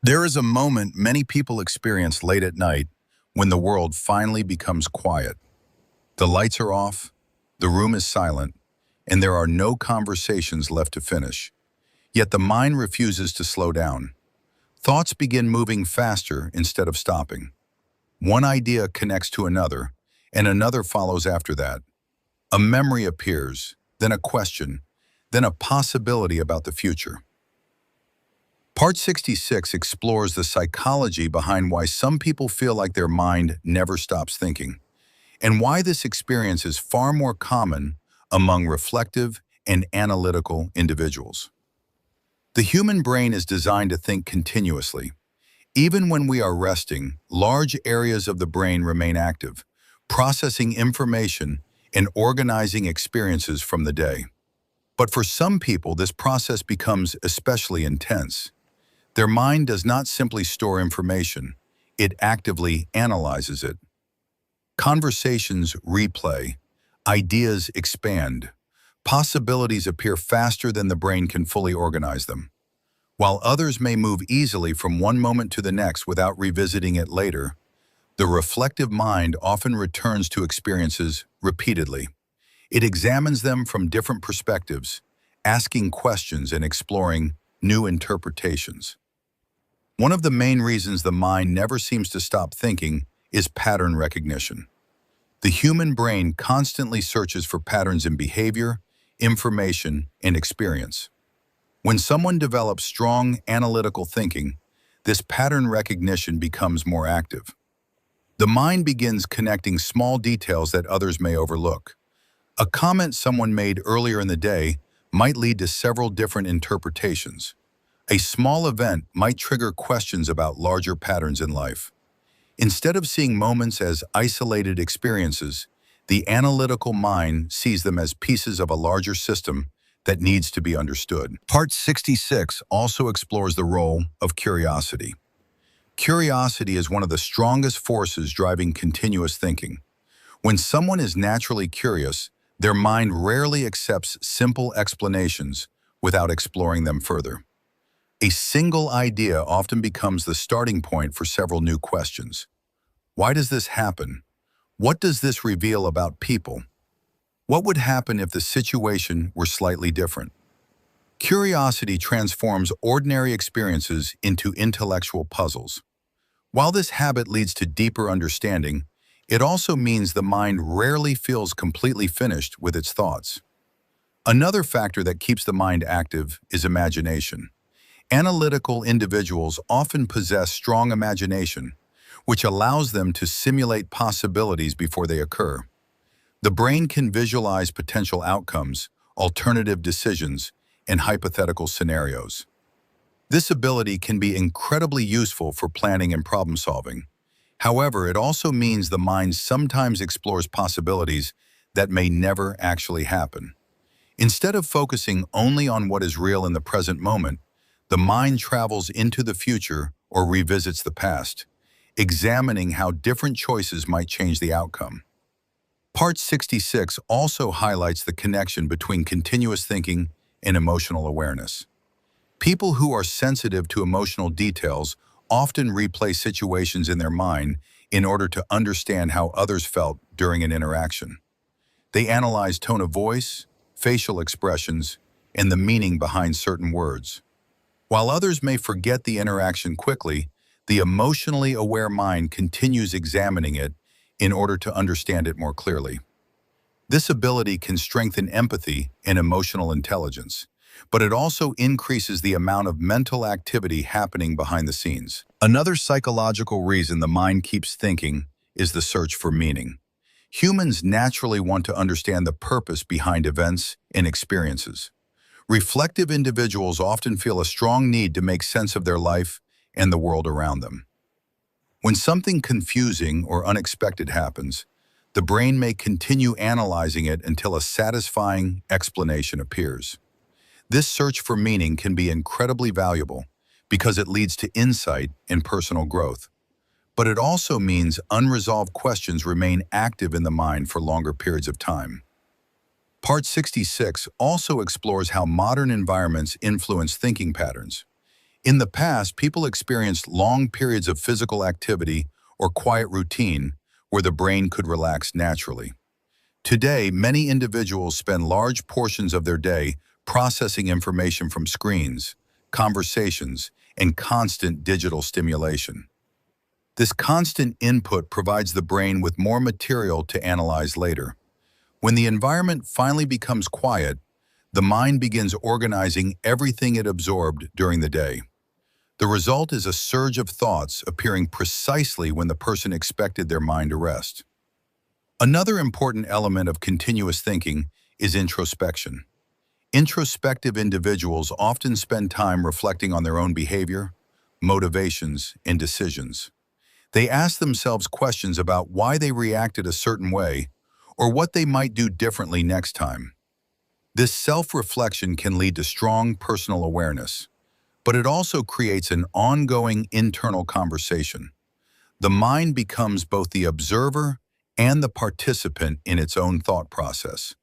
There is a moment many people experience late at night when the world finally becomes quiet. The lights are off, the room is silent, and there are no conversations left to finish. Yet the mind refuses to slow down. Thoughts begin moving faster instead of stopping. One idea connects to another, and another follows after that. A memory appears, then a question, then a possibility about the future. Part 66 explores the psychology behind why some people feel like their mind never stops thinking, and why this experience is far more common among reflective and analytical individuals. The human brain is designed to think continuously. Even when we are resting, large areas of the brain remain active, processing information and organizing experiences from the day. But for some people, this process becomes especially intense. Their mind does not simply store information, it actively analyzes it. Conversations replay, ideas expand, possibilities appear faster than the brain can fully organize them. While others may move easily from one moment to the next without revisiting it later, the reflective mind often returns to experiences repeatedly. It examines them from different perspectives, asking questions and exploring new interpretations. One of the main reasons the mind never seems to stop thinking is pattern recognition. The human brain constantly searches for patterns in behavior, information, and experience. When someone develops strong analytical thinking, this pattern recognition becomes more active. The mind begins connecting small details that others may overlook. A comment someone made earlier in the day might lead to several different interpretations. A small event might trigger questions about larger patterns in life. Instead of seeing moments as isolated experiences, the analytical mind sees them as pieces of a larger system that needs to be understood. Part 66 also explores the role of curiosity. Curiosity is one of the strongest forces driving continuous thinking. When someone is naturally curious, their mind rarely accepts simple explanations without exploring them further. A single idea often becomes the starting point for several new questions. Why does this happen? What does this reveal about people? What would happen if the situation were slightly different? Curiosity transforms ordinary experiences into intellectual puzzles. While this habit leads to deeper understanding, it also means the mind rarely feels completely finished with its thoughts. Another factor that keeps the mind active is imagination. Analytical individuals often possess strong imagination, which allows them to simulate possibilities before they occur. The brain can visualize potential outcomes, alternative decisions, and hypothetical scenarios. This ability can be incredibly useful for planning and problem solving. However, it also means the mind sometimes explores possibilities that may never actually happen. Instead of focusing only on what is real in the present moment, the mind travels into the future or revisits the past, examining how different choices might change the outcome. Part 66 also highlights the connection between continuous thinking and emotional awareness. People who are sensitive to emotional details often replay situations in their mind in order to understand how others felt during an interaction. They analyze tone of voice, facial expressions, and the meaning behind certain words. While others may forget the interaction quickly, the emotionally aware mind continues examining it in order to understand it more clearly. This ability can strengthen empathy and emotional intelligence, but it also increases the amount of mental activity happening behind the scenes. Another psychological reason the mind keeps thinking is the search for meaning. Humans naturally want to understand the purpose behind events and experiences. Reflective individuals often feel a strong need to make sense of their life and the world around them. When something confusing or unexpected happens, the brain may continue analyzing it until a satisfying explanation appears. This search for meaning can be incredibly valuable because it leads to insight and personal growth. But it also means unresolved questions remain active in the mind for longer periods of time. Part 66 also explores how modern environments influence thinking patterns. In the past, people experienced long periods of physical activity or quiet routine where the brain could relax naturally. Today, many individuals spend large portions of their day processing information from screens, conversations, and constant digital stimulation. This constant input provides the brain with more material to analyze later. When the environment finally becomes quiet, the mind begins organizing everything it absorbed during the day. The result is a surge of thoughts appearing precisely when the person expected their mind to rest. Another important element of continuous thinking is introspection. Introspective individuals often spend time reflecting on their own behavior, motivations, and decisions. They ask themselves questions about why they reacted a certain way or what they might do differently next time. This self-reflection can lead to strong personal awareness, but it also creates an ongoing internal conversation. The mind becomes both the observer and the participant in its own thought process.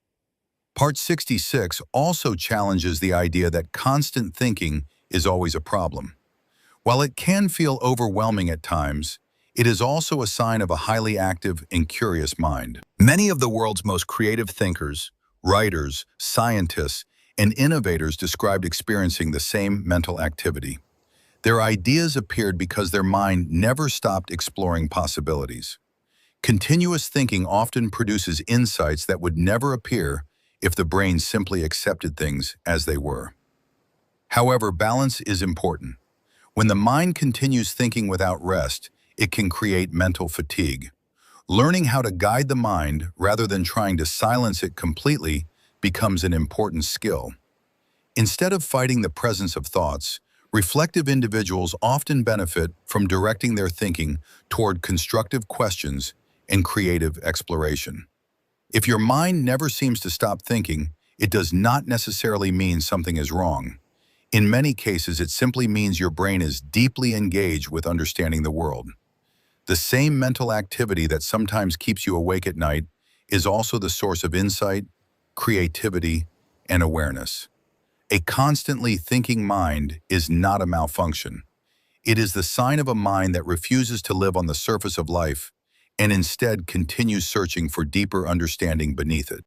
Part 66 also challenges the idea that constant thinking is always a problem. While it can feel overwhelming at times, it is also a sign of a highly active and curious mind. Many of the world's most creative thinkers, writers, scientists, and innovators described experiencing the same mental activity. Their ideas appeared because their mind never stopped exploring possibilities. Continuous thinking often produces insights that would never appear if the brain simply accepted things as they were. However, balance is important. When the mind continues thinking without rest, it can create mental fatigue. Learning how to guide the mind rather than trying to silence it completely becomes an important skill. Instead of fighting the presence of thoughts, reflective individuals often benefit from directing their thinking toward constructive questions and creative exploration. If your mind never seems to stop thinking, it does not necessarily mean something is wrong. In many cases, it simply means your brain is deeply engaged with understanding the world. The same mental activity that sometimes keeps you awake at night is also the source of insight, creativity, and awareness. A constantly thinking mind is not a malfunction. It is the sign of a mind that refuses to live on the surface of life and instead continues searching for deeper understanding beneath it.